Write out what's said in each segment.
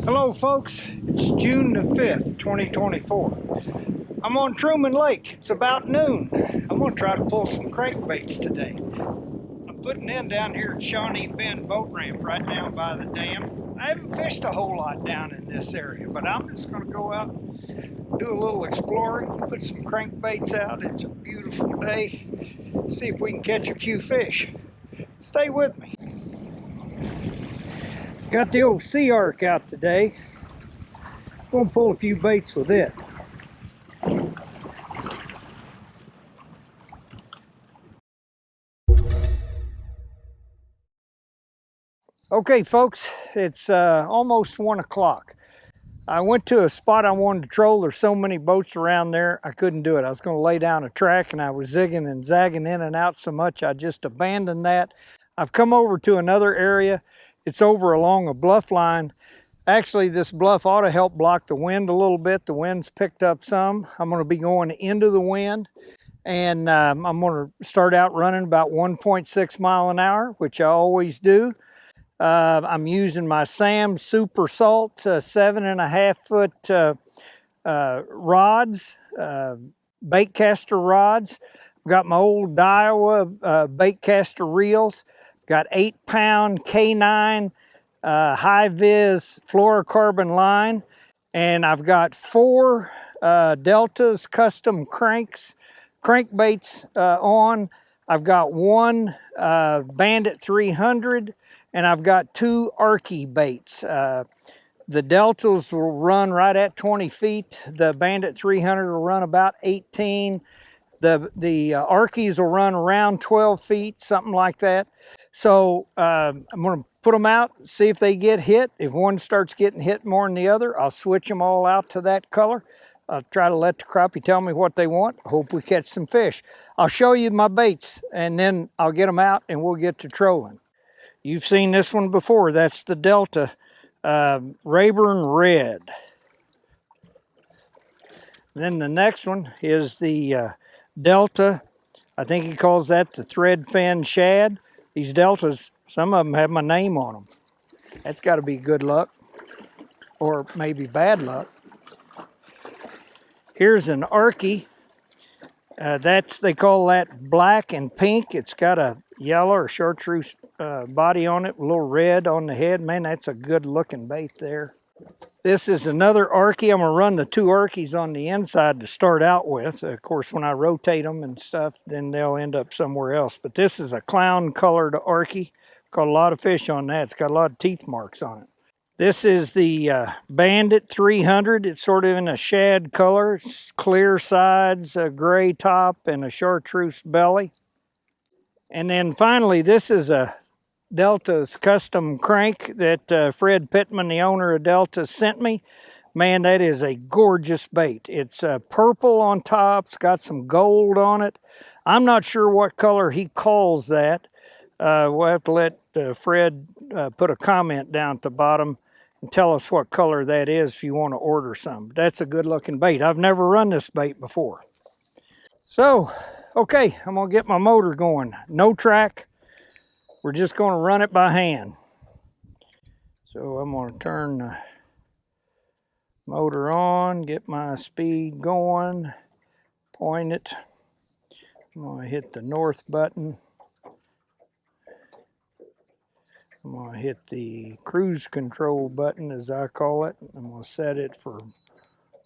Hello folks, it's June the 5th, 2024. I'm on Truman Lake. It's about noon. I'm going to try to pull some crankbaits today. I'm putting in down here at Shawnee Bend boat ramp right down by the dam. I haven't fished a whole lot down in this area, but I'm just going to go out, do a little exploring, put some crankbaits out. It's a beautiful day. See if we can catch a few fish. Stay with me. Got the old Sea Arc out today. Gonna pull a few baits with it. Okay folks, it's almost 1 o'clock. I went to a spot I wanted to troll. There's so many boats around there, I couldn't do it. I was gonna lay down a track and I was zigging and zagging in and out so much I just abandoned that. I've come over to another area. It's over along a bluff line. Actually, this bluff ought to help block the wind a little bit. The wind's picked up some. I'm gonna be going into the wind. And I'm going to start out running about 1.6 mile an hour, which I always do. I'm using my Sam Super Salt 7.5 foot rods, baitcaster rods. I've got my old Daiwa baitcaster reels. Got 8-pound K9 high vis fluorocarbon line, and I've got 4 Delta's custom crankbaits on. I've got 1 Bandit 300, and I've got 2 Arky baits. The Deltas will run right at 20 feet. The Bandit 300 will run about 18. The Arkies will run around 12 feet, something like that. So I'm going to put them out, see if they get hit. If one starts getting hit more than the other, I'll switch them all out to that color. I'll try to let the crappie tell me what they want. Hope we catch some fish. I'll show you my baits, and then I'll get them out, and we'll get to trolling. You've seen this one before. That's the Delta Rayburn Red. Then the next one is the Delta. I think he calls that the Thread Fin Shad. These Deltas, some of them have my name on them. That's got to be good luck, or maybe bad luck. Here's an Arky. They call that black and pink. It's got a yellow or chartreuse body on it, a little red on the head. Man, that's a good looking bait there. This is another Arky. I'm gonna run the 2 Arkies on the inside to start out with. Of course, when I rotate them and stuff, then they'll end up somewhere else. But this is a clown colored Arky. Caught a lot of fish on that. It's got a lot of teeth marks on it. This is the Bandit 300. It's sort of in a shad color. It's clear sides, a gray top, and a chartreuse belly. And then finally, this is a Delta's custom crank that Fred Pittman, the owner of Delta, sent me. Man, that is a gorgeous bait. It's purple on top. It's got some gold on it. I'm not sure what color he calls that. We'll have to let Fred put a comment down at the bottom and tell us what color that is if you want to order some. But that's a good looking bait. I've never run this bait before. So, okay, I'm gonna get my motor going. No track. We're just gonna run it by hand. So I'm gonna turn the motor on, get my speed going, point it. I'm gonna hit the north button. I'm going to hit the cruise control button, as I call it. I'm going to set it for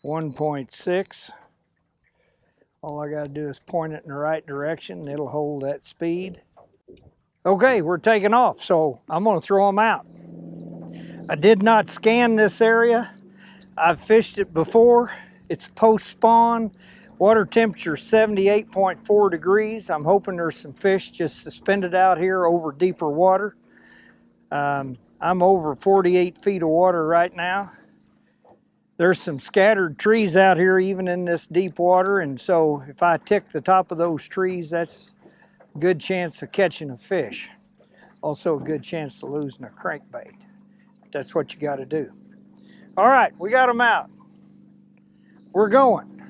1.6. All I got to do is point it in the right direction. It'll hold that speed. Okay, we're taking off, so I'm going to throw them out. I did not scan this area. I've fished it before. It's post-spawn. Water temperature 78.4 degrees. I'm hoping there's some fish just suspended out here over deeper water. I'm over 48 feet of water right now. There's some scattered trees out here even in this deep water, and so if I tick the top of those trees, that's a good chance of catching a fish. Also a good chance of losing a crankbait. That's what you got to do. All right, we got them out. We're going.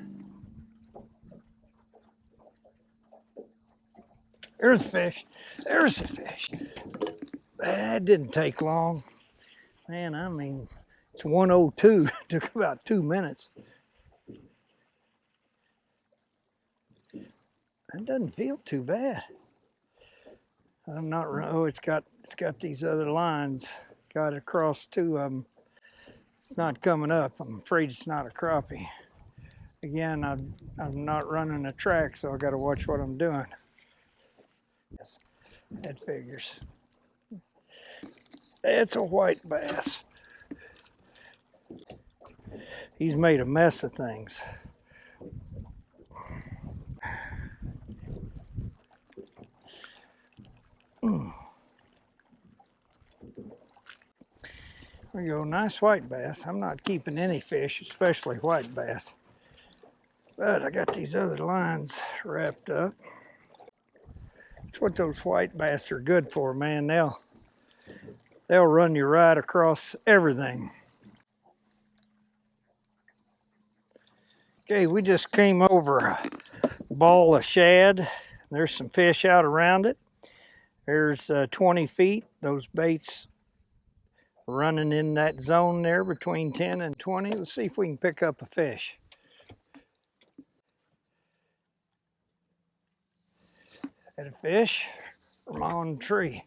There's a fish. There's a fish. That didn't take long. Man, I mean, It's 1:02. Took about 2 minutes. That doesn't feel too bad. I'm not. Oh, it's got these other lines. Got across 2 of them. It's not coming up. I'm afraid it's not a crappie. Again, I'm not running a track, so I got to watch what I'm doing. Yes, that figures. It's a white bass. He's made a mess of things. There we go, nice white bass. I'm not keeping any fish, especially white bass. But I got these other lines wrapped up. That's what those white bass are good for, man. They'll run you right across everything. Okay, we just came over a ball of shad. There's some fish out around it. There's 20 feet. Those baits running in that zone there between 10 and 20. Let's see if we can pick up a fish. Had a fish from on the tree.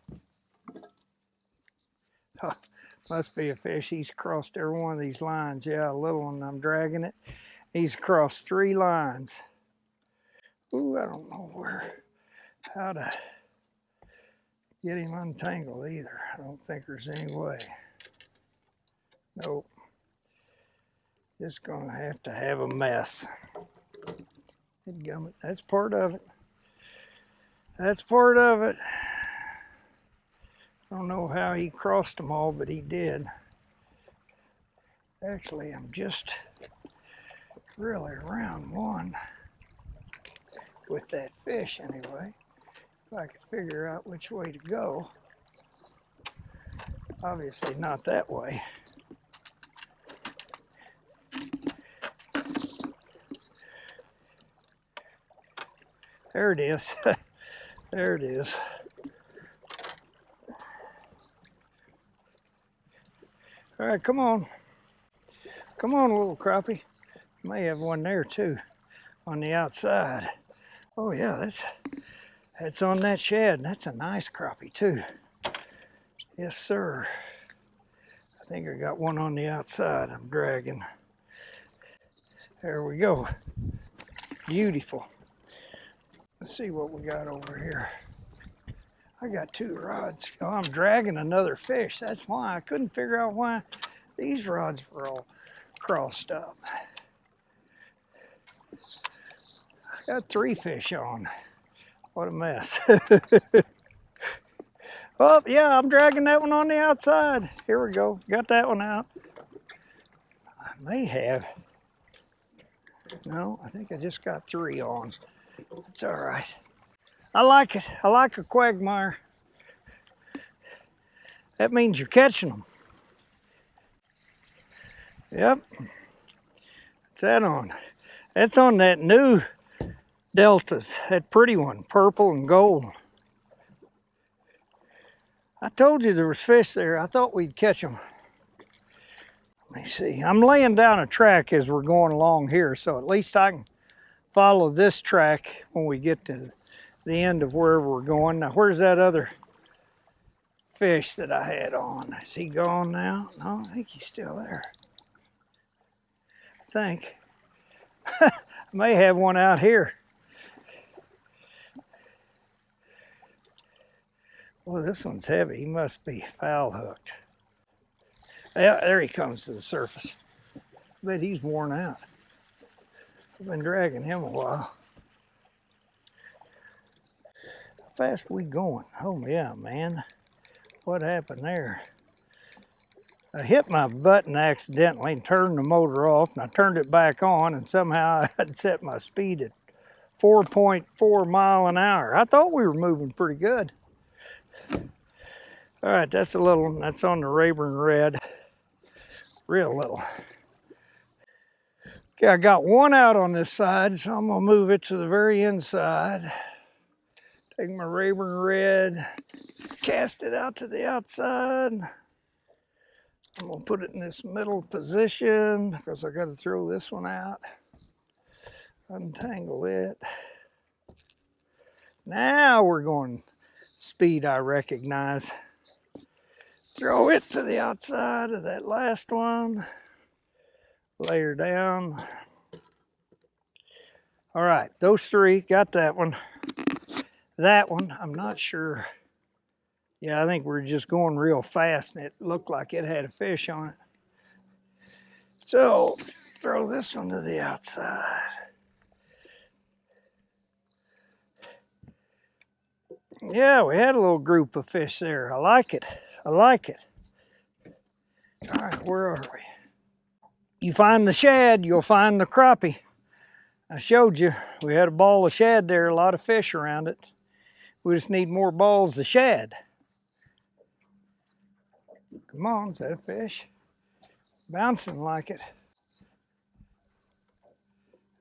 Huh, must be a fish. He's crossed every one of these lines. Yeah, a little one, I'm dragging it. He's crossed 3 lines. Ooh, I don't know how to get him untangled either. I don't think there's any way. Nope. Just gonna have to have a mess. That's part of it. That's part of it. I don't know how he crossed them all, but he did. Actually, I'm just really around one with that fish anyway. If I could figure out which way to go. Obviously not that way. There it is. There it is. All right, come on. Come on, little crappie. May have one there too, on the outside. Oh yeah, that's on that shad. That's a nice crappie too. Yes, sir. I think I got one on the outside I'm dragging. There we go. Beautiful. Let's see what we got over here. I got 2 rods. Oh, I'm dragging another fish. That's why. I couldn't figure out why these rods were all crossed up. I got 3 fish on. What a mess. Oh, yeah, I'm dragging that one on the outside. Here we go. Got that one out. I may have. No, I think I just got 3 on. It's all right. I like it. I like a quagmire. That means you're catching them. Yep. What's that on? That's on that new Deltas. That pretty one, purple and gold. I told you there was fish there. I thought we'd catch them. Let me see. I'm laying down a track as we're going along here, so at least I can follow this track when we get to the end of wherever we're going. Now, where's that other fish that I had on? Is he gone now? No, I think he's still there. I think. I may have one out here. Well, this one's heavy. He must be foul hooked. Yeah, there he comes to the surface. I bet he's worn out. I've been dragging him a while. How fast are we going? Oh yeah, man. What happened there? I hit my button accidentally and turned the motor off, and I turned it back on, and somehow I had set my speed at 4.4 miles an hour. I thought we were moving pretty good. All right, that's a little one. That's on the Rayburn Red. Real little. Okay, I got one out on this side, so I'm gonna move it to the very inside. Take my Rayburn Red, cast it out to the outside. I'm gonna put it in this middle position because I gotta throw this one out. Untangle it. Now we're going speed I recognize. Throw it to the outside of that last one. Lay her down. All right, those three, got that one. That one, I'm not sure. Yeah, I think we're just going real fast and it looked like it had a fish on it. So, throw this one to the outside. Yeah, we had a little group of fish there. I like it. I like it. All right, where are we? You find the shad, you'll find the crappie. I showed you, we had a ball of shad there, a lot of fish around it. We just need more balls of shad. Come on, is that a fish? Bouncing like it.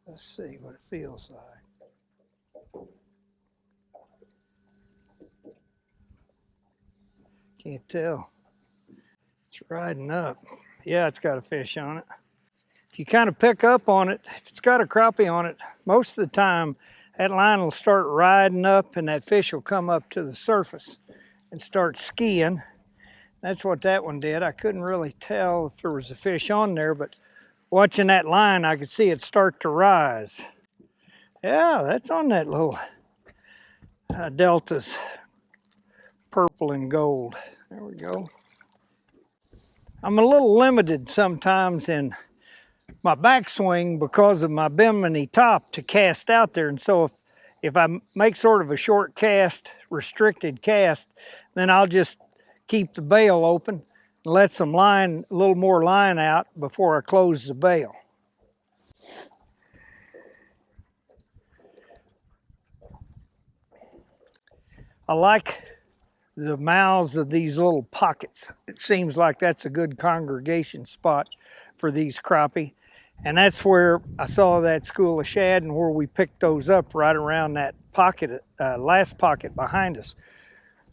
Let's see what it feels like. Can't tell. It's riding up. Yeah, it's got a fish on it. If you kind of pick up on it, if it's got a crappie on it, most of the time that line will start riding up and that fish will come up to the surface and start skiing. That's what that one did. I couldn't really tell if there was a fish on there, but watching that line, I could see it start to rise. Yeah, that's on that little Delta's purple and gold. There we go. I'm a little limited sometimes in my backswing because of my bimini top to cast out there. And so if I make sort of a short cast, restricted cast, then I'll just keep the bail open and let some line, a little more line out before I close the bail. I like the mouths of these little pockets. It seems like that's a good congregation spot for these crappie. And that's where I saw that school of shad and where we picked those up right around that pocket, last pocket behind us.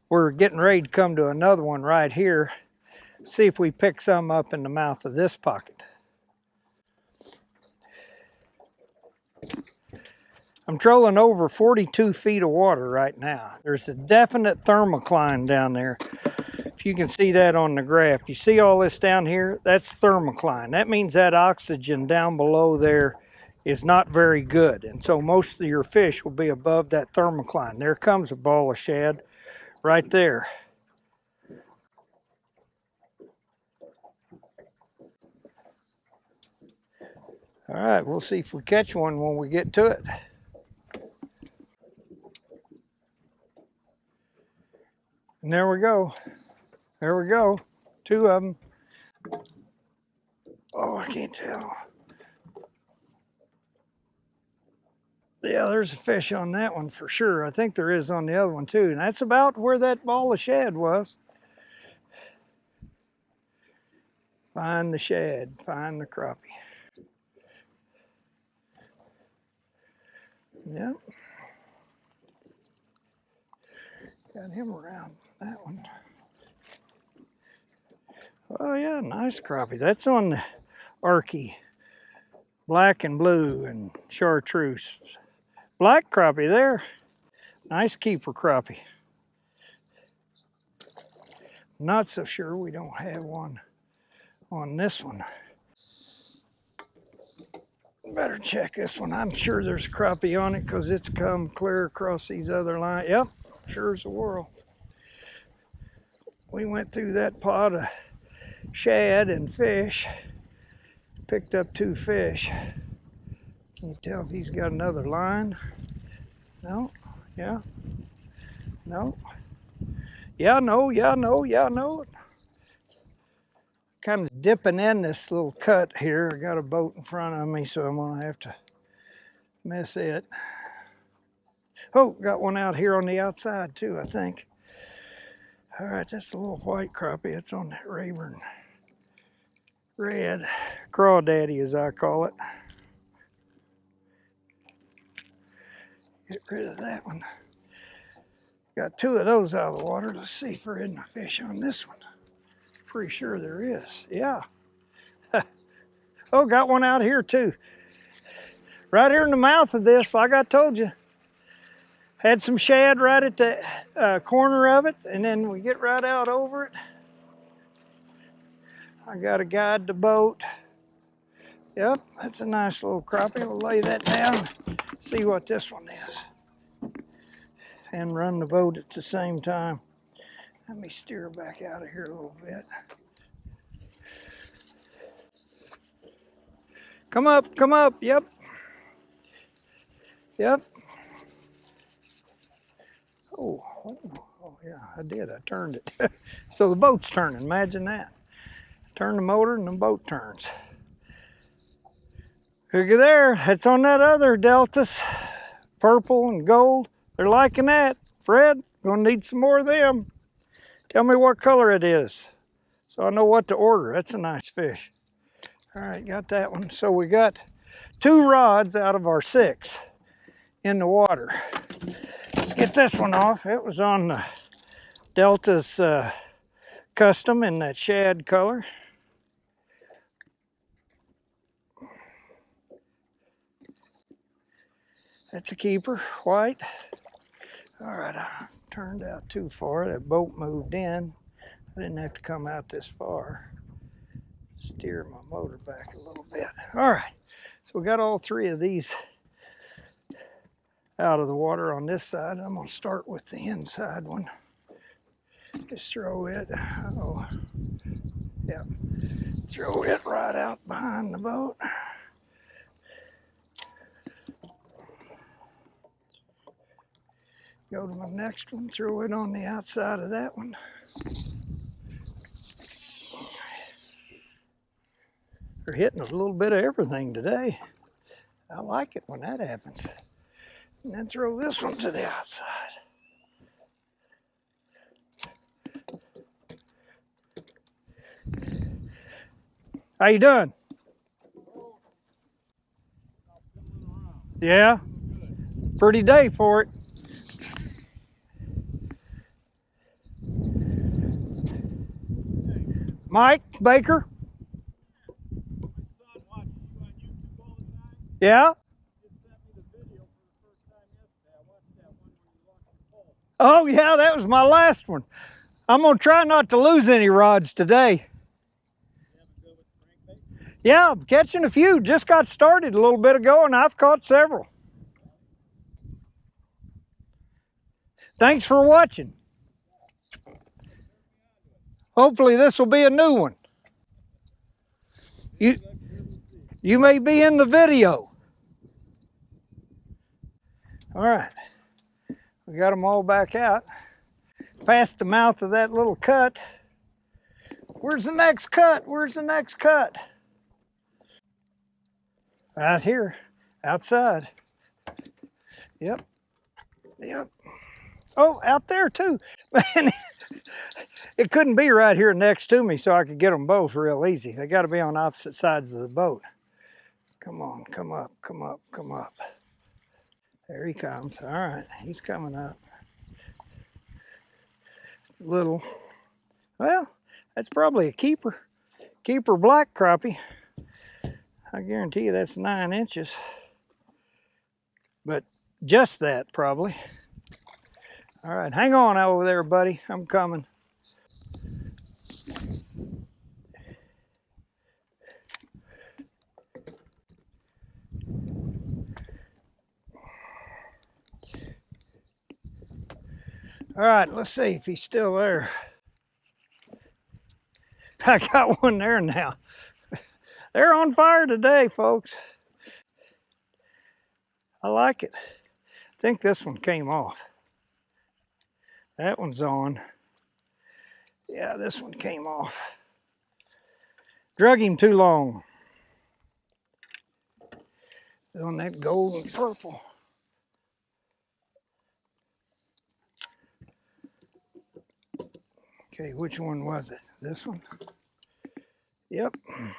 We're getting ready to come to another one right here. See if we pick some up in the mouth of this pocket. I'm trolling over 42 feet of water right now. There's a definite thermocline down there. If you can see that on the graph. You see all this down here? That's thermocline. That means that oxygen down below there is not very good. And so most of your fish will be above that thermocline. There comes a ball of shad right there. All right, we'll see if we catch one when we get to it. And there we go. There we go. Two of them. Oh, I can't tell. Yeah, there's a fish on that one for sure. I think there is on the other one too. And that's about where that ball of shad was. Find the shad, find the crappie. Yep. Got him around that one. Oh yeah, nice crappie. That's on the Arky. Black and blue and chartreuse. Black crappie there. Nice keeper crappie. Not so sure we don't have one on this one. Better check this one. I'm sure there's crappie on it because it's come clear across these other lines. Yep, sure as the world. We went through that pot of shad and fish. Picked up two fish. Can you tell if he's got another line? No? Yeah? No? Yeah, no, yeah, no, yeah, no. Kind of dipping in this little cut here. I got a boat in front of me, so I'm gonna have to miss it. Oh, got one out here on the outside too, I think. All right, that's a little white crappie. It's on that Rayburn red. Crawdaddy, as I call it. Get rid of that one. Got two of those out of the water. Let's see if there isn't a fish on this one. pretty sure there is. Yeah. Oh, got one out here too. Right here in the mouth of this, like I told you. Had some shad right at the corner of it, and then we get right out over it. I got to guide the boat. Yep, that's a nice little crappie. We'll lay that down, see what this one is, and run the boat at the same time. Let me steer back out of here a little bit. Come up, come up, yep. Yep. Oh, yeah, I did, I turned it. So the boat's turning, imagine that. Turn the motor and the boat turns. Look at there, that's on that other Deltas, purple and gold. They're liking that. Fred, gonna need some more of them. Tell me what color it is, so I know what to order. That's a nice fish. All right, got that one. So we got 2 rods out of our 6 in the water. Let's get this one off. It was on the Delta's custom in that shad color. That's a keeper, white. All right, I turned out too far. That boat moved in. I didn't have to come out this far. Steer my motor back a little bit. All right, so we got all 3 of these out of the water on this side. I'm gonna start with the inside one. Just throw it, oh, yeah, throw it right out behind the boat. Go to my next one, throw it on the outside of that one. They're hitting a little bit of everything today. I like it when that happens. And then throw this one to the outside. How you doing? Yeah? Pretty day for it. Mike Baker? Yeah? Oh yeah, that was my last one. I'm gonna try not to lose any rods today. Yeah, I'm catching a few. Just got started a little bit ago and I've caught several. Thanks for watching. Hopefully this will be a new one. You may be in the video. All right, we got them all back out. Past the mouth of that little cut. Where's the next cut? Where's the next cut? Right here, outside. Yep, yep. Oh, out there too. Man, it couldn't be right here next to me so I could get them both real easy. They got to be on opposite sides of the boat. Come on, come up, come up, come up. There he comes. All right, he's coming up. Little, well, that's probably a keeper black crappie. I guarantee you that's 9 inches. But just that, probably. All right, hang on over there, buddy. I'm coming. All right, let's see if he's still there. I got one there now. They're on fire today, folks. I like it. I think this one came off. That one's on. Yeah, this one came off. Drug him too long. On that gold and purple. Okay, which one was it? This one? Yep. I'm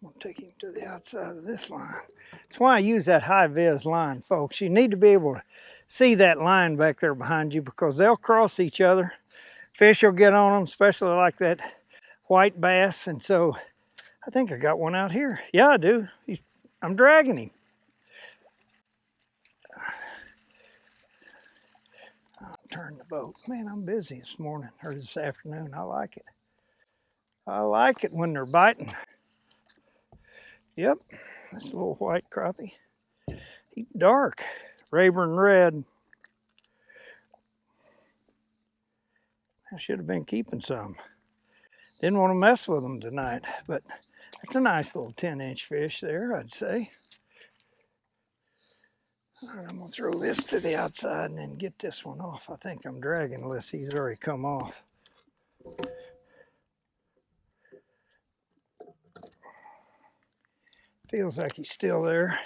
gonna take him to the outside of this line. That's why I use that high vis line, folks. You need to be able to see that line back there behind you because they'll cross each other Fish will get on them, especially like that white bass. And so I think I got one out here. Yeah, I do. I'm dragging him. I'll turn the boat. Man, I'm busy this morning or this afternoon. I like it. I like it when they're biting. Yep, that's a little white crappie. He's dark, Rayburn red. I should have been keeping some. Didn't want to mess with them tonight, but it's a nice little 10-inch fish there, I'd say. All right, I'm gonna throw this to the outside and then get this one off. I think I'm dragging unless he's already come off. Feels like he's still there.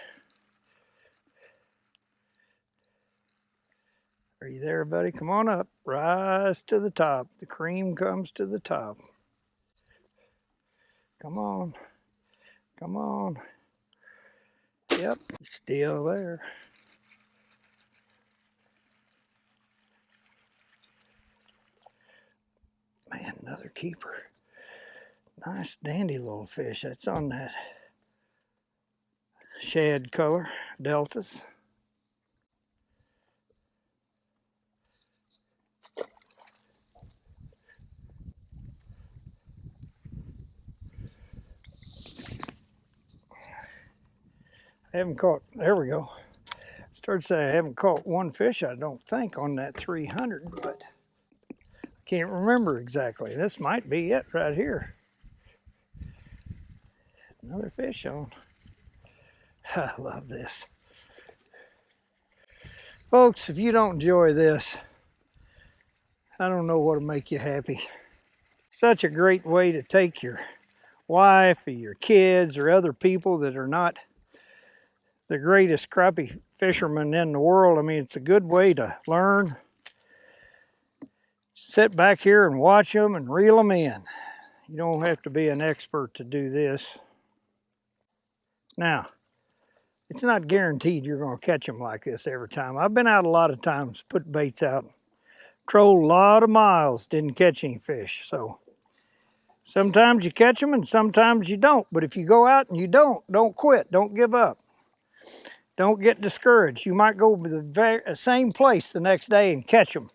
Are you there, buddy? Come on up. Rise to the top. The cream comes to the top. Come on. Come on. Yep, he's still there. Man, another keeper. Nice dandy little fish. That's on that shad color, deltas. I haven't caught, there we go. Started to say I haven't caught one fish, I don't think, on that 300, but I can't remember exactly. This might be it right here. Another fish on. I love this. Folks, if you don't enjoy this, I don't know what'll make you happy. Such a great way to take your wife or your kids or other people that are not the greatest crappie fishermen in the world. I mean, it's a good way to learn. Sit back here and watch them and reel them in. You don't have to be an expert to do this. Now, it's not guaranteed you're going to catch them like this every time. I've been out a lot of times, put baits out, trolled a lot of miles, didn't catch any fish. So sometimes you catch them and sometimes you don't. But if you go out and you don't quit. Don't give up. Don't get discouraged. You might go to the same place the next day and catch them.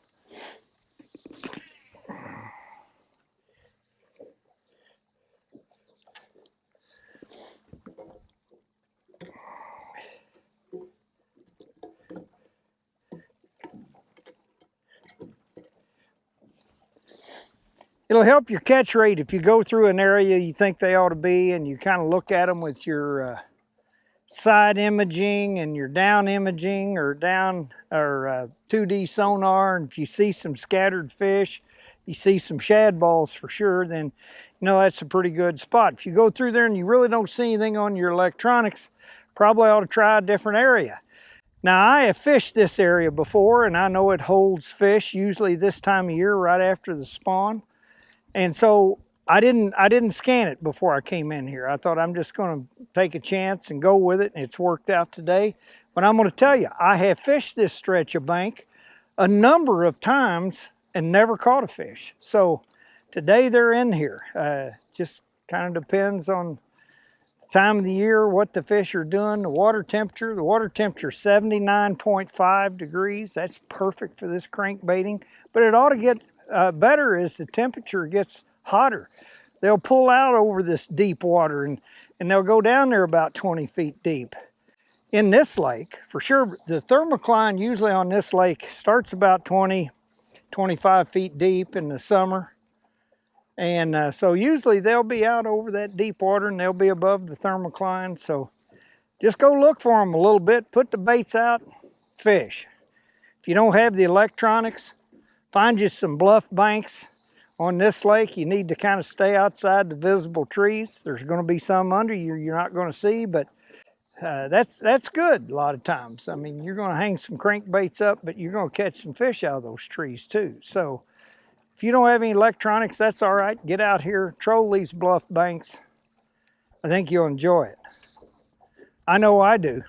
It'll help your catch rate if you go through an area you think they ought to be and you kind of look at them with your side imaging and your down imaging or 2D sonar, and if you see some scattered fish, you see some shad balls for sure, then you know that's a pretty good spot. If you go through there and you really don't see anything on your electronics, probably ought to try a different area. Now, I have fished this area before and I know it holds fish usually this time of year right after the spawn. And so I didn't scan it before I came in here. I thought I'm just going to take a chance and go with it, and it's worked out today. But I'm going to tell you, I have fished this stretch of bank a number of times and never caught a fish. So today they're in here. Just kind of depends on the time of the year, what the fish are doing, the water temperature. The water temperature is 79.5 degrees. That's perfect for this crankbaiting. But it ought to get better as the temperature gets hotter. They'll pull out over this deep water and they'll go down there about 20 feet deep. In this lake, for sure, the thermocline usually on this lake starts about 20, 25 feet deep in the summer. And so usually they'll be out over that deep water and they'll be above the thermocline. So just go look for them a little bit, put the baits out, fish. If you don't have the electronics, find you some bluff banks on this lake. You need to kind of stay outside the visible trees. There's going to be some under you you're not going to see, but that's good a lot of times. I mean, you're going to hang some crankbaits up, but you're going to catch some fish out of those trees too. So if you don't have any electronics, that's all right. Get out here, troll these bluff banks. I think you'll enjoy it. I know I do.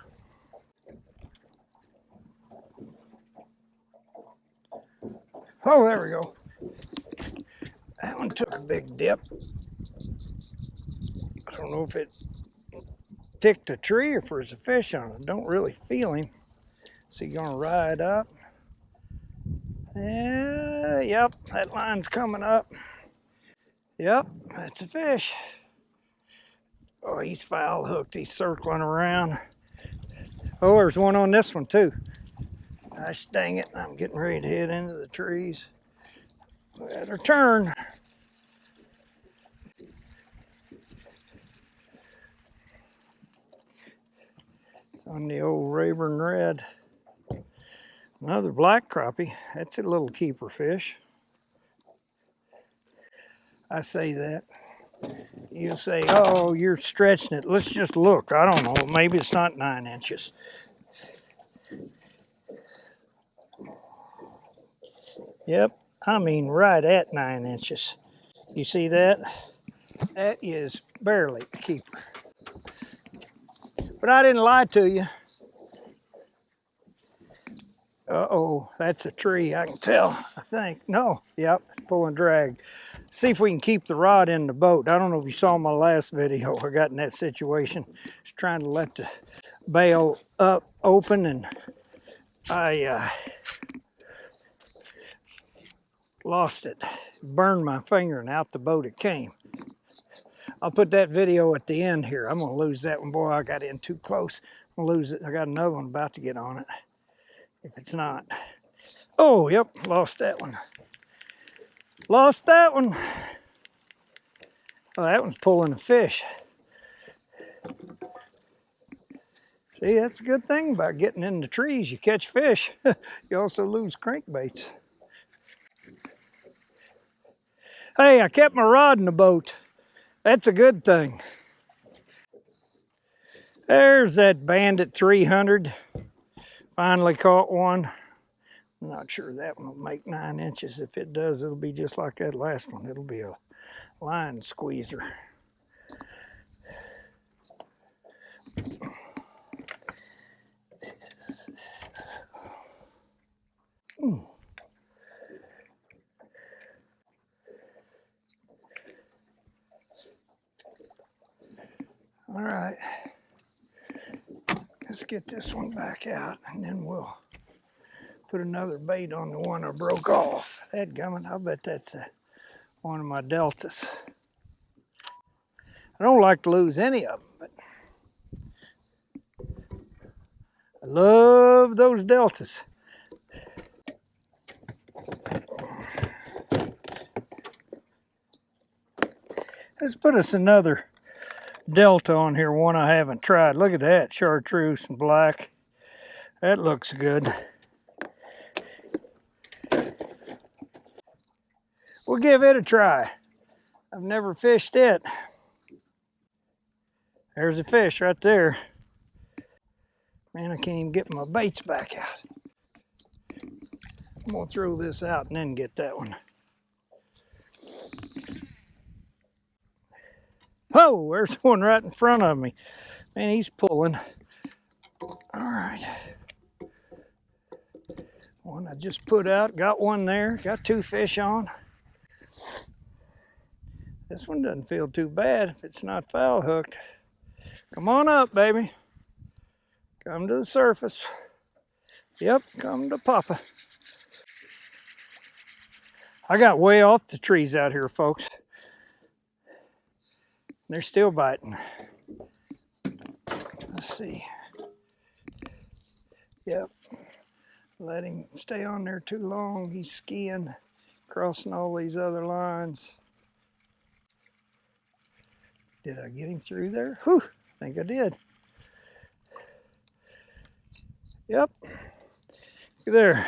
Oh, there we go. That one took a big dip. I don't know if it ticked a tree or if there's a fish on it. I don't really feel him. Is he gonna ride up? Yeah, yep, that line's coming up. Yep, that's a fish. Oh, he's foul hooked. He's circling around. Oh, there's one on this one too. Gosh dang it, I'm getting ready to head into the trees. Better turn. It's on the old Rayburn Red. Another black crappie. That's a little keeper fish. I say that. You'll say, oh, you're stretching it. Let's just look. I don't know. Maybe it's not 9 inches. Yep, I mean right at 9 inches. You see that? That is barely a keeper. But I didn't lie to you. Uh-oh, that's a tree, I can tell, I think. No, yep, pulling drag. See if we can keep the rod in the boat. I don't know if you saw my last video. I got in that situation. Just trying to let the bail up open, and I lost it. Burned my finger, and out the boat it came. I'll put that video at the end here. I'm gonna lose that one. Boy, I got in too close. I'm gonna lose it. I got another one about to get on it. If it's not. Oh, yep, lost that one. Lost that one. Oh, that one's pulling a fish. See, that's a good thing about getting in the trees. You catch fish. You also lose crankbaits. Hey, I kept my rod in the boat. That's a good thing. There's that Bandit 300. Finally caught one. I'm not sure that one will make 9 inches. If it does, it'll be just like that last one. It'll be a line squeezer. All right. Let's get this one back out, and then we'll put another bait on the one I broke off. Dadgummit, I bet that's one of my deltas. I don't like to lose any of them, but I love those deltas. Let's put us another delta on here, one I haven't tried. Look at that, chartreuse and black. That looks good. We'll give it a try. I've never fished it. There's a fish right there. Man, I can't even get my baits back out. I'm gonna throw this out and then get that one. Oh, there's one right in front of me. Man, he's pulling. All right. One I just put out, got one there, got 2 fish on. This one doesn't feel too bad if it's not foul hooked. Come on up, baby. Come to the surface. Yep, come to Papa. I got way off the trees out here, folks. They're still biting. Let's see. Yep. Let him stay on there too long. He's skiing, crossing all these other lines. Did I get him through there? Whew, I think I did. Yep. Look there.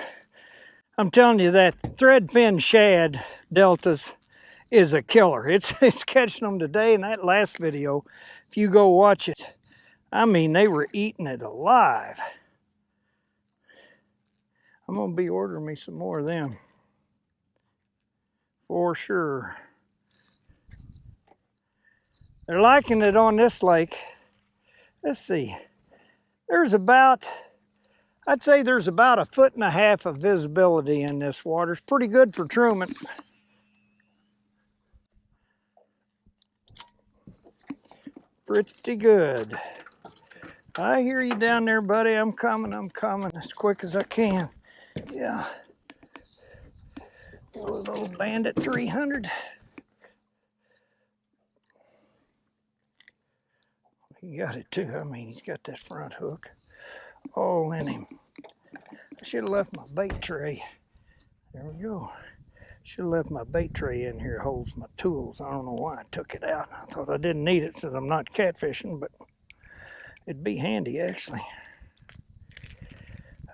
I'm telling you, that threadfin shad deltas is a killer. It's catching them today. In that last video, if you go watch it, I mean, they were eating it alive. I'm gonna be ordering me some more of them for sure. They're liking it on this lake. Let's see. There's about, I'd say there's about 1.5 feet of visibility in this water. It's pretty good for Truman. Pretty good. I hear you down there, buddy. I'm coming as quick as I can. Yeah. Little Bandit 300. He got it too. I mean, he's got that front hook all in him. I should have left my bait tray. There we go. Should have left my bait tray in here. It holds my tools. I don't know why I took it out. I thought I didn't need it since I'm not catfishing, but it'd be handy actually.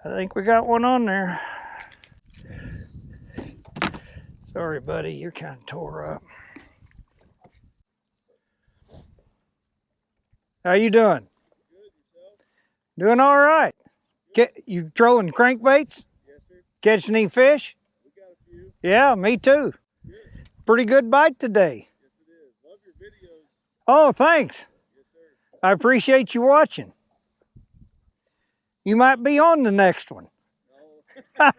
I think we got one on there. Sorry, buddy, you're kind of tore up. How you doing? Good, yourself? Doing all right. You trolling crankbaits? Yes, sir. Catching any fish? We got a few. Yeah, me too. Good. Pretty good bite today. Yes, it is. Love your videos. Oh, thanks. Yes, sir. I appreciate you watching. You might be on the next one. No.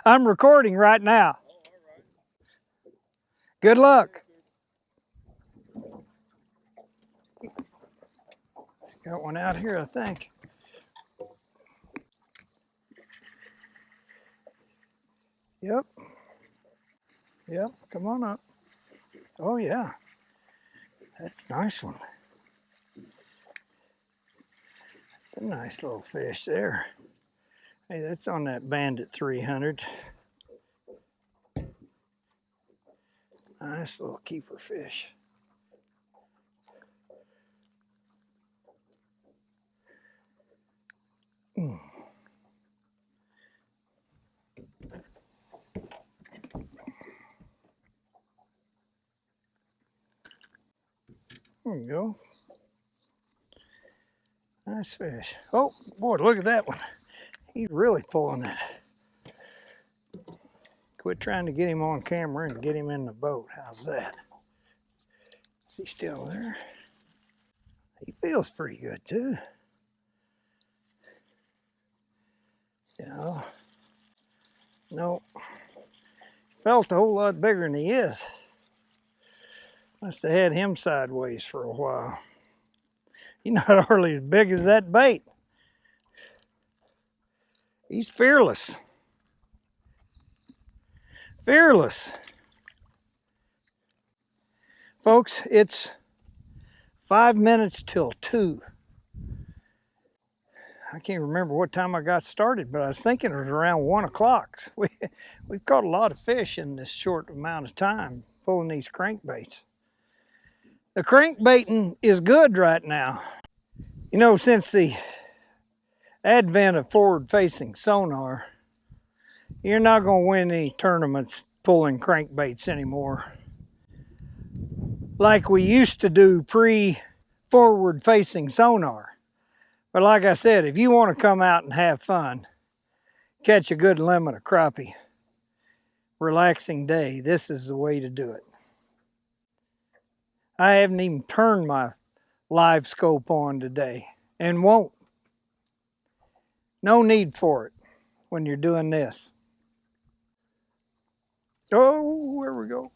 I'm recording right now. Oh, all right. Good luck. Got one out here, I think. Yep. Yep, come on up. Oh yeah. That's a nice one. That's a nice little fish there. Hey, that's on that Bandit 300. Nice little keeper fish. Mm. There we go. Nice fish. Oh boy, look at that one. He's really pulling it. Quit trying to get him on camera and get him in the boat. How's that? Is he still there? He feels pretty good too. Yeah. Nope. Felt a whole lot bigger than he is. Must have had him sideways for a while. He's not hardly as big as that bait. He's fearless. Fearless. Folks, it's 5 minutes till 2. I can't remember what time I got started, but I was thinking it was around 1 o'clock. We've caught a lot of fish in this short amount of time pulling these crankbaits. The crankbaiting is good right now. You know, since the advent of forward-facing sonar, you're not going to win any tournaments pulling crankbaits anymore. Like we used to do pre-forward-facing sonar. But like I said, if you want to come out and have fun, catch a good limit of crappie, relaxing day, this is the way to do it. I haven't even turned my live scope on today and won't. No need for it when you're doing this. Oh, there we go.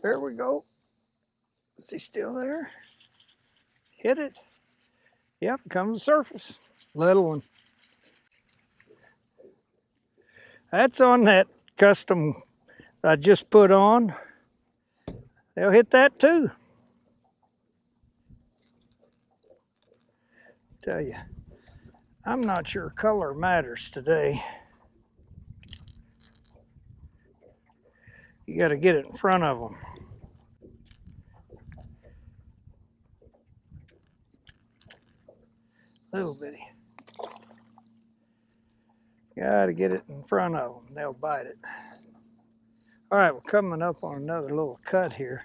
There we go. Is he still there? Hit it. Yep, comes the surface. Little one. That's on that custom I just put on. They'll hit that too. Tell you, I'm not sure color matters today. You got to get it in front of them. Little bitty. Got to get it in front of them. They'll bite it. All right, we're coming up on another little cut here.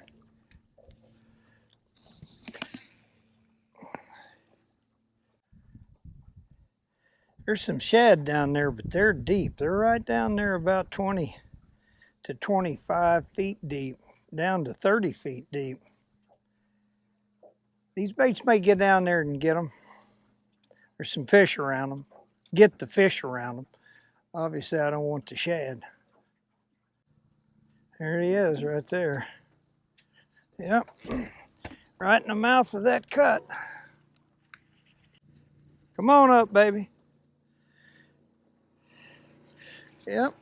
There's some shad down there, but they're deep. They're right down there about 20 to 25 feet deep, down to 30 feet deep. These baits may get down there and get them. There's some fish around them. Get the fish around them. Obviously, I don't want the shad. There he is right there. Yep. Right in the mouth of that cut. Come on up, baby. Yep.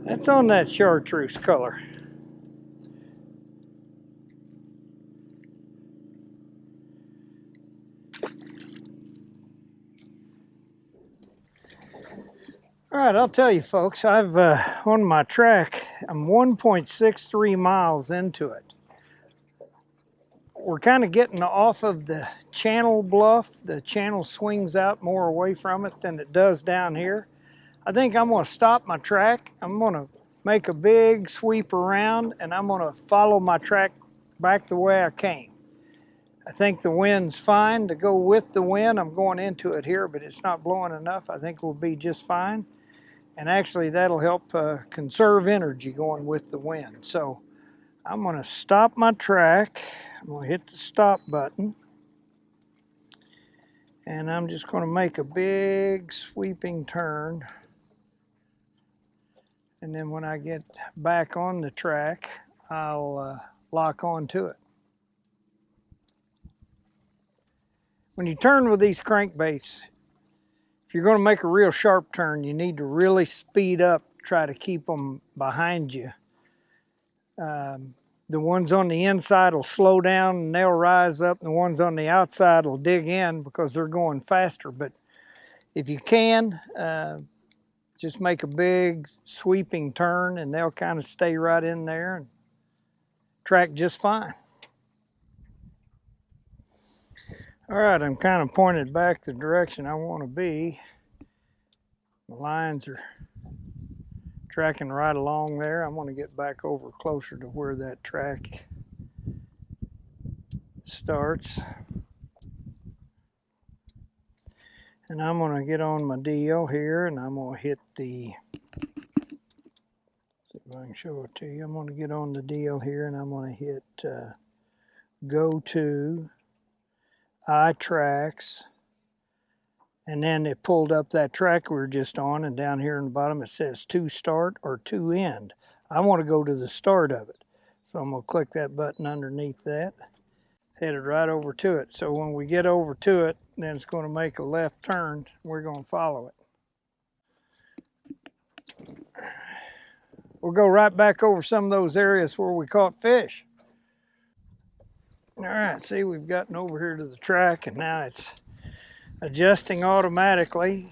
That's on that chartreuse color. All right, I'll tell you folks, I've on my track, I'm 1.63 miles into it. We're kind of getting off of the channel bluff. The channel swings out more away from it than it does down here. I think I'm gonna stop my track. I'm gonna make a big sweep around and I'm gonna follow my track back the way I came. I think the wind's fine to go with the wind. I'm going into it here, but it's not blowing enough. I think we'll be just fine. And actually that'll help conserve energy going with the wind. So I'm gonna stop my track. I'm gonna hit the stop button. And I'm just gonna make a big sweeping turn. And then when I get back on the track, I'll lock onto it. When you turn with these crankbaits, if you're going to make a real sharp turn, you need to really speed up, try to keep them behind you. The ones on the inside will slow down and they'll rise up, and the ones on the outside will dig in because they're going faster. But if you can, just make a big sweeping turn and they'll kind of stay right in there and track just fine. All right, I'm kind of pointed back the direction I want to be. The lines are tracking right along there. I want to get back over closer to where that track starts. And I'm going to get on my deal here and I'm going to hit the, see if I can show it to you. I'm going to get on the deal here and I'm going to hit go to iTracks, and then it pulled up that track we were just on, and down here in the bottom it says to start or to end. I want to go to the start of it, so I'm going to click that button underneath that, headed right over to it. So when we get over to it, then it's going to make a left turn. We're going to follow it. We'll go right back over some of those areas where we caught fish. All right, see, we've gotten over here to the track and now it's adjusting automatically.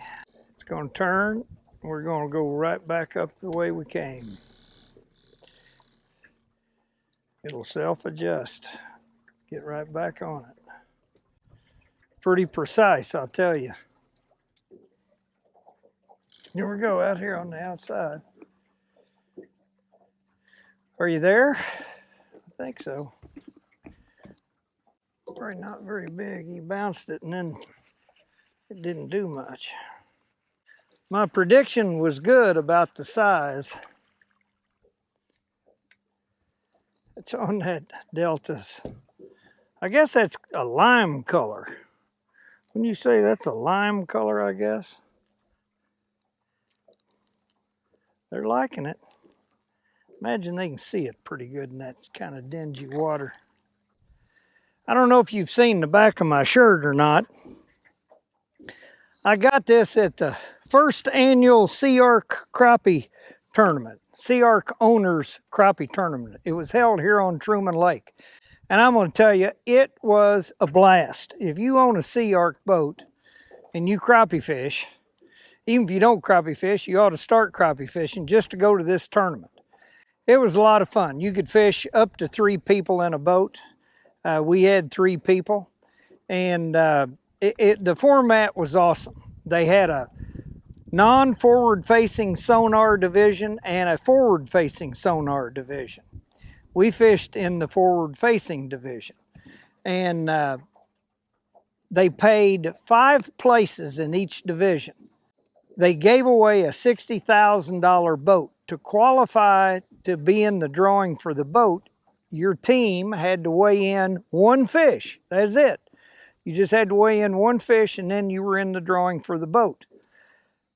It's going to turn. We're going to go right back up the way we came. It'll self-adjust. Get right back on it. Pretty precise, I'll tell you. Here we go, out here on the outside. Are you there? I think so. Probably not very big. He bounced it and then it didn't do much. My prediction was good about the size. It's on that Deltas. I guess that's a lime color. Wouldn't you say that's a lime color, I guess? They're liking it. Imagine they can see it pretty good in that kind of dingy water. I don't know if you've seen the back of my shirt or not. I got this at the first annual Sea Ark Crappie tournament, Sea Ark Owners Crappie Tournament. It was held here on Truman Lake. And I'm going to tell you, it was a blast. If you own a Sea Ark boat and you crappie fish, even if you don't crappie fish, you ought to start crappie fishing just to go to this tournament. It was a lot of fun. You could fish up to 3 people in a boat. We had 3 people, and the format was awesome. They had a non-forward-facing sonar division and a forward-facing sonar division. We fished in the forward-facing division, and they paid 5 places in each division. They gave away a $60,000 boat. To qualify to be in the drawing for the boat, your team had to weigh in 1 fish. That's it. You just had to weigh in 1 fish and then you were in the drawing for the boat.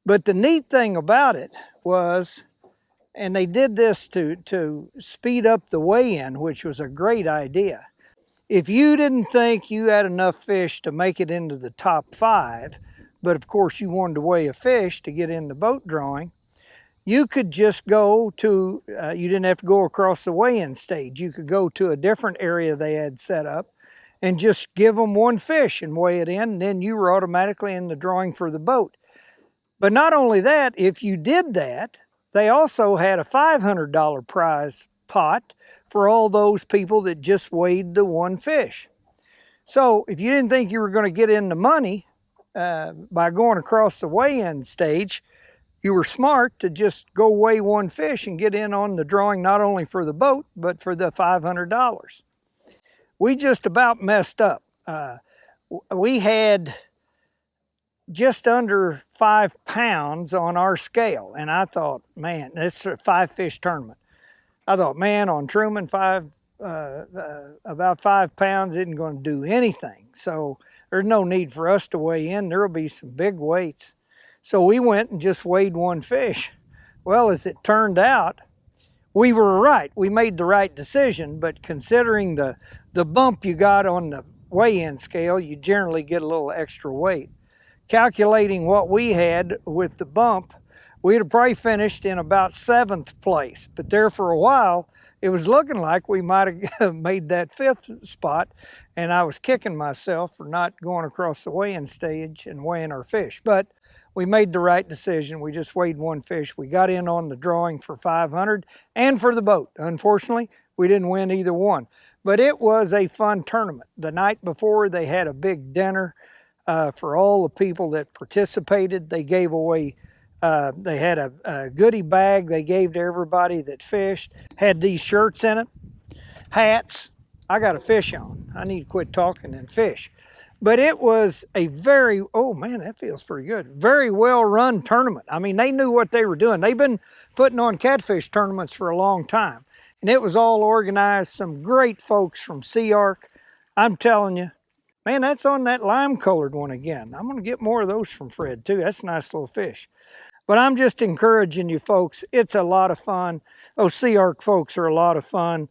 But the neat thing about it was, and they did this to speed up the weigh-in, which was a great idea. If you didn't think you had enough fish to make it into the top 5, but of course you wanted to weigh a fish to get into boat drawing, you could just go to, you didn't have to go across the weigh-in stage. You could go to a different area they had set up and just give them one fish and weigh it in, and then you were automatically in the drawing for the boat. But not only that, if you did that, they also had a $500 prize pot for all those people that just weighed the one fish. So if you didn't think you were going to get into money by going across the weigh-in stage, you were smart to just go weigh one fish and get in on the drawing, not only for the boat, but for the $500. We just about messed up. We had just under 5 pounds on our scale, and I thought, man, this is a 5-fish tournament. I thought, man, on Truman, about 5 pounds isn't going to do anything. So there's no need for us to weigh in. There'll be some big weights. So we went and just weighed one fish. Well, as it turned out, we were right. We made the right decision, but considering the bump you got on the weigh-in scale, you generally get a little extra weight. Calculating what we had with the bump, we'd have probably finished in about 7th place. But there for a while, it was looking like we might have made that 5th spot, and I was kicking myself for not going across the weigh-in stage and weighing our fish. But we made the right decision. We just weighed one fish. We got in on the drawing for 500 and for the boat. Unfortunately, we didn't win either one. But it was a fun tournament. The night before, they had a big dinner for all the people that participated. They gave away, they had a goodie bag they gave to everybody that fished. Had these shirts in it, hats. I got a fish on. I need to quit talking and fish. But it was a very, oh man, that feels pretty good. Very well run tournament. I mean, they knew what they were doing. They've been putting on catfish tournaments for a long time. And it was all organized. Some great folks from Sea Ark. I'm telling you, man, that's on that lime colored one again. I'm going to get more of those from Fred too. That's a nice little fish. But I'm just encouraging you folks. It's a lot of fun. Those Sea Ark folks are a lot of fun.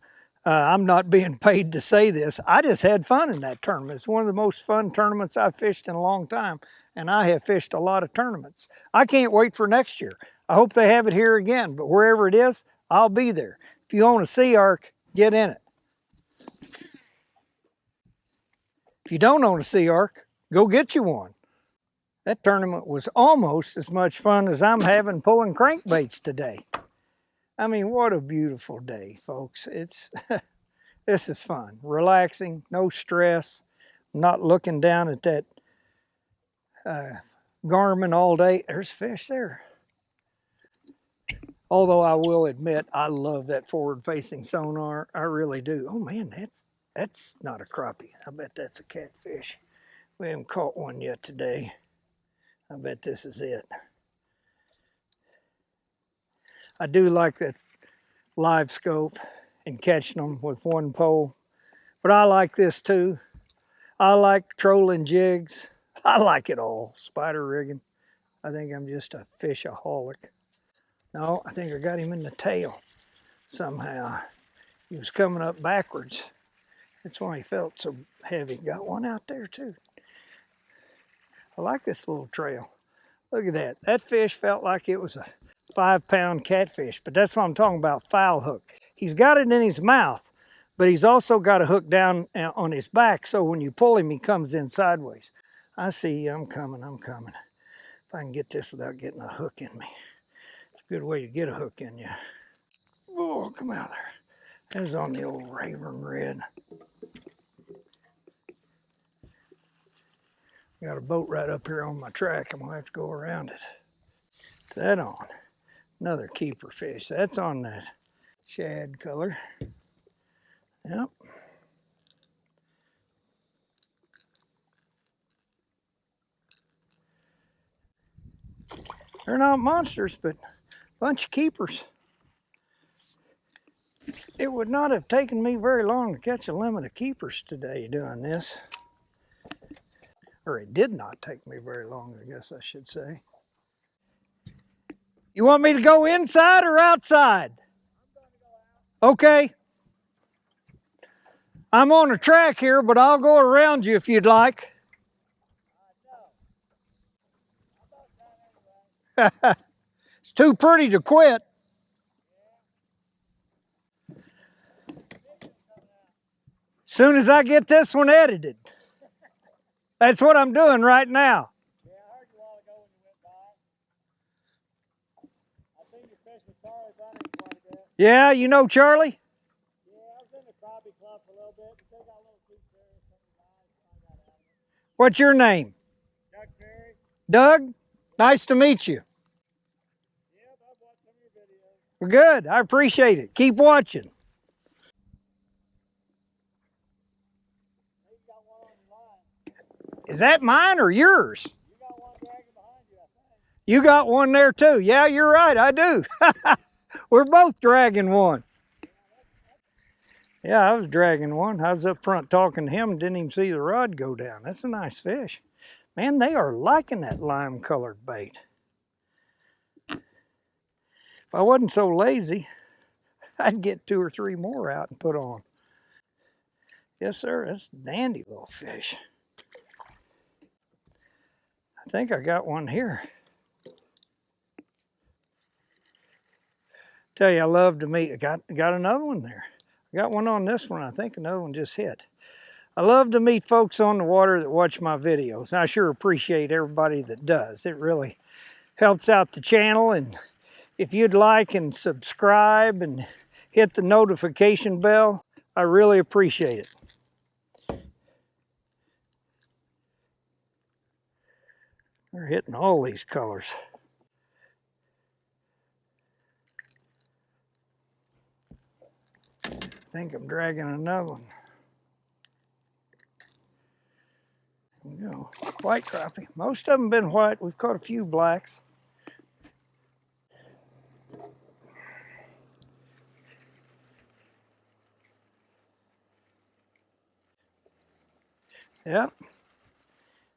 I'm not being paid to say this. I just had fun in that tournament. It's one of the most fun tournaments I've fished in a long time, and I have fished a lot of tournaments. I can't wait for next year. I hope they have it here again, but wherever it is, I'll be there. If you own a Sea Ark, get in it. If you don't own a Sea Ark, go get you one. That tournament was almost as much fun as I'm having pulling crankbaits today. I mean, what a beautiful day, folks. It's this is fun, relaxing, no stress. I'm not looking down at that Garmin all day. There's fish there. Although I will admit, I love that forward-facing sonar. I really do. Oh man, that's not a crappie. I bet that's a catfish. We haven't caught one yet today. I bet this is it. I do like that live scope and catching them with one pole. But I like this too. I like trolling jigs. I like it all. Spider rigging. I think I'm just a fishaholic. No, I think I got him in the tail somehow. He was coming up backwards. That's why he felt so heavy. Got one out there too. I like this little trail. Look at that. That fish felt like it was a 5-pound catfish, but that's what I'm talking about, foul hook. He's got it in his mouth, but he's also got a hook down on his back, so when you pull him, he comes in sideways. I see you. I'm coming. If I can get this without getting a hook in me. It's a good way to get a hook in you. Oh, come out there. That was on the old Raven Red. Got a boat right up here on my track. I'm gonna have to go around it. What's that on? Another keeper fish. That's on that shad color. Yep. They're not monsters, but a bunch of keepers. It would not have taken me very long to catch a limit of keepers today doing this. Or it did not take me very long, I guess I should say. You want me to go inside or outside? Okay. I'm on a track here, but I'll go around you if you'd like. It's too pretty to quit. Soon as I get this one edited. That's what I'm doing right now. Yeah, I heard you a while ago when you went by. I think you fished with Charlie running quite a bit. Yeah, you know Charlie? Yeah, I was in the Crappie Club for a little bit, but they got a little too serious. Something nice, so I got out of it. What's your name? Doug Perry? Doug? Nice to meet you. Yeah, I've watched some of your videos. Well, good. I appreciate it. Keep watching. You got one on your line. Is that mine or yours? You got one dragging behind you, I think. You got one there too. Yeah, you're right. I do. We're both dragging one. Yeah, I was dragging one. I was up front talking to him, didn't even see the rod go down. That's a nice fish. Man, they are liking that lime colored bait. If I wasn't so lazy, I'd get 2 or 3 more out and put on. Yes, sir, that's a dandy little fish. I think I got one here. Tell you, I love to meet. I got another one there. I got one on this one. I think another one just hit. I love to meet folks on the water that watch my videos. I sure appreciate everybody that does. It really helps out the channel. And if you'd like and subscribe and hit the notification bell, I really appreciate it. They're hitting all these colors. I think I'm dragging another one. There we go. White crappie. Most of them been white. We've caught a few blacks. Yep.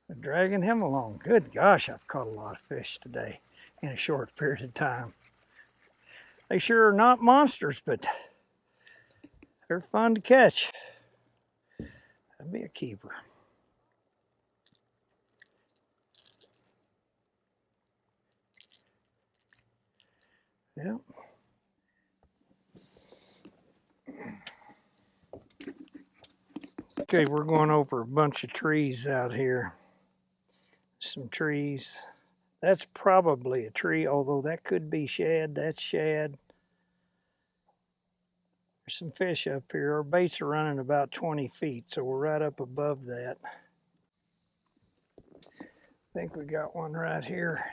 Been dragging him along. Good gosh, I've caught a lot of fish today in a short period of time. They sure are not monsters, but they're fun to catch. That'd be a keeper. Yep. Okay, we're going over a bunch of trees out here. Some trees. That's probably a tree, although that could be shad. That's shad. There's some fish up here. Our baits are running about 20 feet, so we're right up above that. I think we got one right here.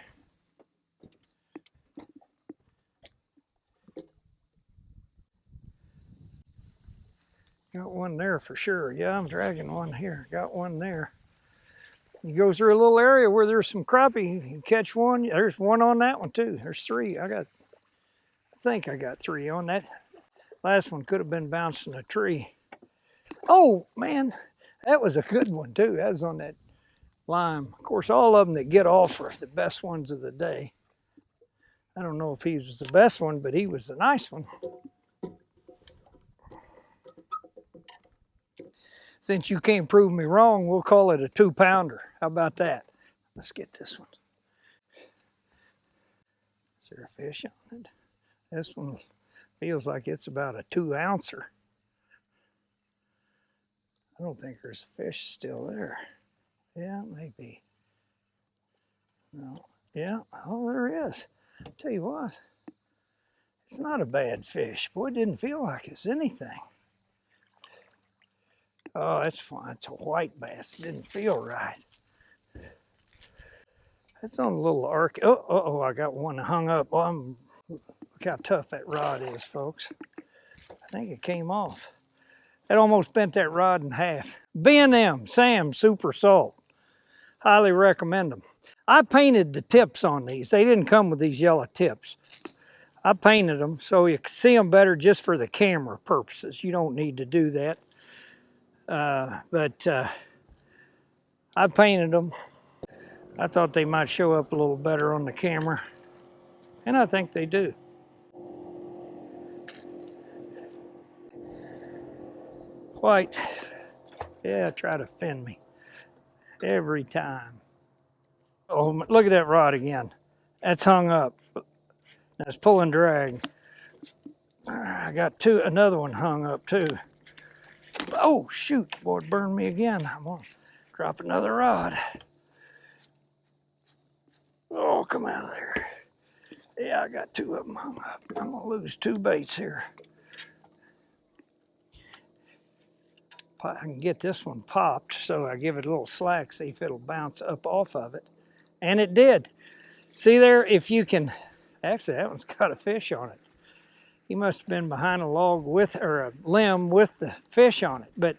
Got one there for sure. Yeah, I'm dragging one here. Got one there. You go through a little area where there's some crappie, you catch one. There's one on that one too. There's 3. I think I got 3 on that. Last one could have been bouncing a tree. Oh man, that was a good one too. That was on that lime. Of course, all of them that get off are the best ones of the day. I don't know if he was the best one, but he was a nice one. Since you can't prove me wrong, we'll call it a 2-pounder. How about that? Let's get this one. Is there a fish on it? This one feels like it's about a 2-ouncer. I don't think there's a fish still there. Yeah, maybe. No. Yeah, oh, there is. I'll tell you what, it's not a bad fish. Boy, it didn't feel like it's anything. Oh, that's fine. It's a white bass. It didn't feel right. That's on a little arc. Oh, I got one hung up. Oh, look how tough that rod is, folks. I think it came off. It almost bent that rod in half. B&M, Sam Super Salt. Highly recommend them. I painted the tips on these. They didn't come with these yellow tips. I painted them so you can see them better just for the camera purposes. You don't need to do that. But I painted them. I thought they might show up a little better on the camera. And I think they do. White. Yeah, try to fin me. Every time. Oh, look at that rod again. That's hung up. That's pulling drag. I got another one hung up too. Oh, shoot. Boy, it burned me again. I'm going to drop another rod. Oh, come out of there. Yeah, I got two of them hung up. I'm going to lose two baits here. I can get this one popped, so I give it a little slack, see if it'll bounce up off of it. And it did. See there, if you can, actually that one's got a fish on it. He must have been behind a log with, or a limb with the fish on it. But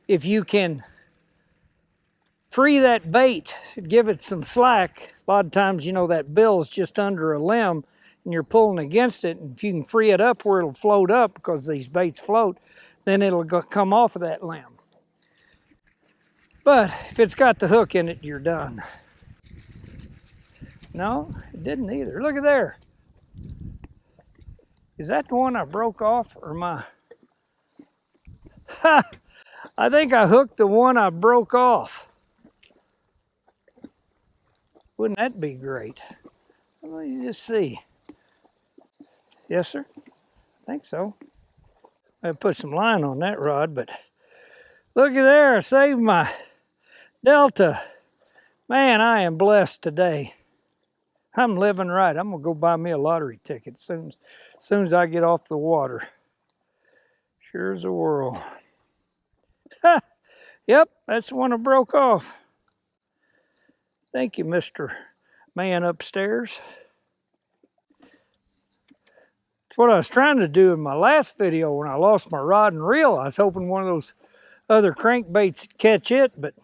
if you can free that bait, give it some slack, a lot of times, you know, that bill's just under a limb and you're pulling against it. And if you can free it up where it'll float up, because these baits float, then it'll come off of that limb. But if it's got the hook in it, you're done. No, it didn't either. Look at there. Is that the one I broke off, or my? Ha! I think I hooked the one I broke off. Wouldn't that be great? Let me just see. Yes, sir. I think so. I put some line on that rod, but looky there, I saved my Delta. Man, I am blessed today. I'm living right. I'm gonna go buy me a lottery ticket as soon as I get off the water. Sure as the world. Ha! Yep, that's the one I broke off. Thank you, Mr. Man upstairs. It's what I was trying to do in my last video when I lost my rod and reel. I was hoping one of those other crankbaits would catch it, but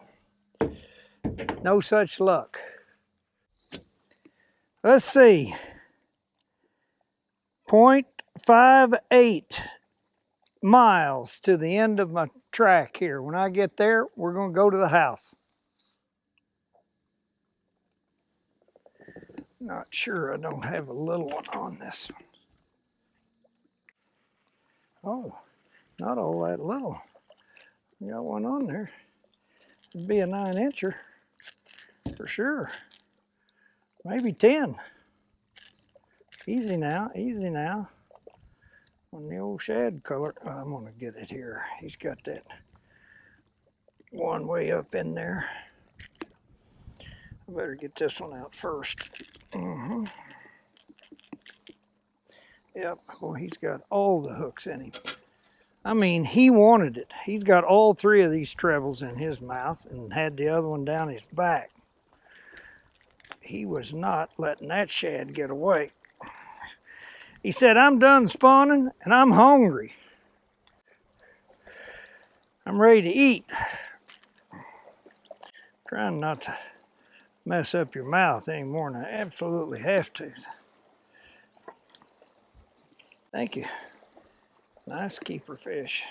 no such luck. Let's see. 0.58 miles to the end of my track here. When I get there, we're going to go to the house. Not sure I don't have a little one on this one. Oh, not all that little. Got one on there. It'd be a 9-incher for sure. Maybe 10. Easy now, easy now. On the old shad color. I'm gonna get it here. He's got that one way up in there. I better get this one out first. Yep, well, he's got all the hooks in him. I mean, he wanted it. He's got all three of these trebles in his mouth and had the other one down his back. He was not letting that shad get away. He said, I'm done spawning and I'm hungry. I'm ready to eat. Trying not to mess up your mouth any more than I absolutely have to. Thank you. Nice keeper fish.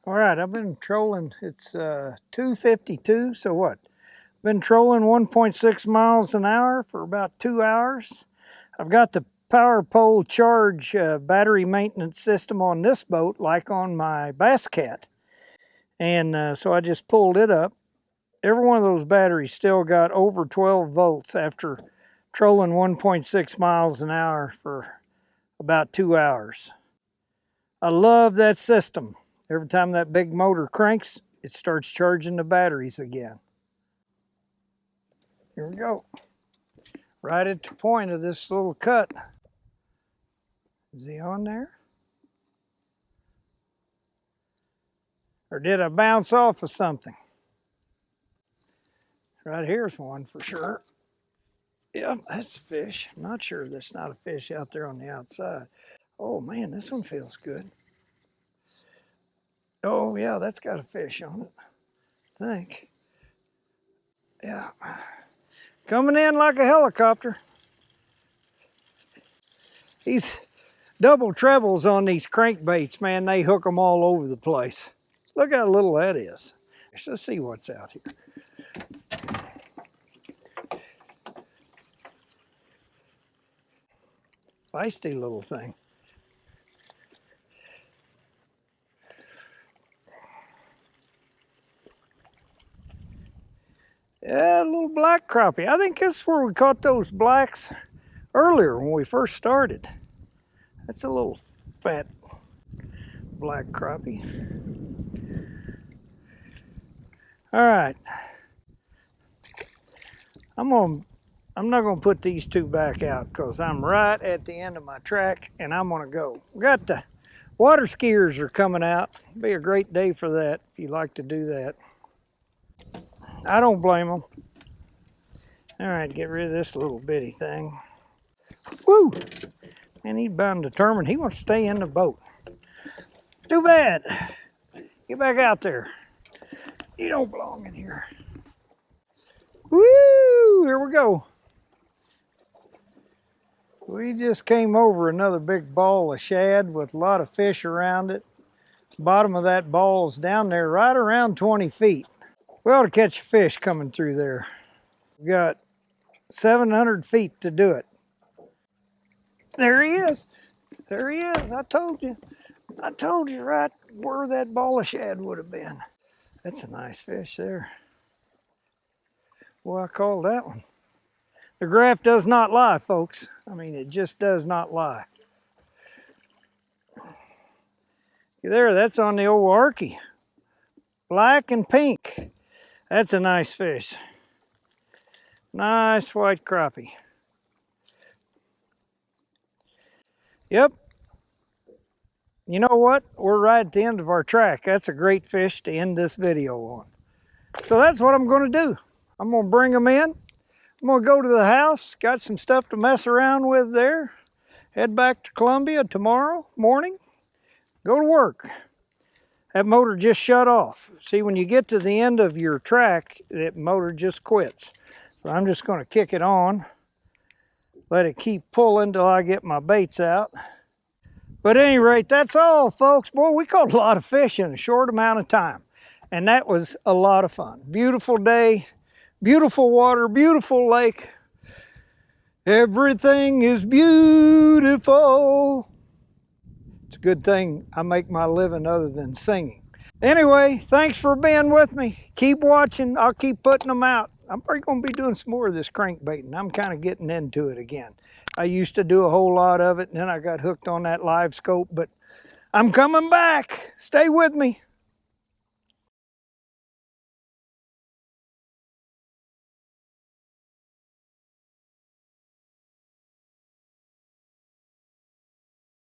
All right, I've been trolling. It's 2:52, so what? Been trolling 1.6 miles an hour for about 2 hours. I've got the power pole charge battery maintenance system on this boat, like on my Bass Cat. And so I just pulled it up. Every one of those batteries still got over 12 volts after trolling 1.6 miles an hour for about 2 hours. I love that system. Every time that big motor cranks, it starts charging the batteries again. Here we go. Right at the point of this little cut. Is he on there? Or did I bounce off of something? Right here's one for sure. Yep, that's a fish. I'm not sure that's not a fish out there on the outside. Oh man, this one feels good. Oh yeah, that's got a fish on it, I think. Yeah. Coming in like a helicopter. These double trebles on these crankbaits, man, they hook them all over the place. Look how little that is. Let's see what's out here. Feisty little thing. Yeah, a little black crappie. I think this is where we caught those blacks earlier when we first started. That's a little fat black crappie. All right. I'm not gonna put these two back out because I'm right at the end of my track and I'm gonna go. We got the water skiers are coming out. Be a great day for that if you like to do that. I don't blame them. All right, get rid of this little bitty thing. Woo! And he's bound determined he wants to stay in the boat. Too bad. Get back out there. You don't belong in here. Woo! Here we go. We just came over another big ball of shad with a lot of fish around it. Bottom of that ball is down there right around 20 feet. We ought to catch a fish coming through there. We got 700 feet to do it. There he is. There he is. I told you. I told you right where that ball of shad would have been. That's a nice fish there. Well, I called that one. The graph does not lie, folks. I mean, it just does not lie. There, that's on the old Arky. Black and pink. That's a nice fish. Nice white crappie. Yep. You know what? We're right at the end of our track. That's a great fish to end this video on. So that's what I'm going to do. I'm going to bring them in. I'm going to go to the house. Got some stuff to mess around with there. Head back to Columbia tomorrow morning. Go to work. That motor just shut off. See, when you get to the end of your track, that motor just quits. So I'm just going to kick it on. Let it keep pulling till I get my baits out. But at any rate, that's all, folks. Boy, we caught a lot of fish in a short amount of time. And that was a lot of fun. Beautiful day, beautiful water, beautiful lake. Everything is beautiful. It's a good thing I make my living other than singing. Anyway, thanks for being with me. Keep watching. I'll keep putting them out. I'm probably going to be doing some more of this crankbaiting. I'm kind of getting into it again. I used to do a whole lot of it, and then I got hooked on that live scope, but I'm coming back. Stay with me.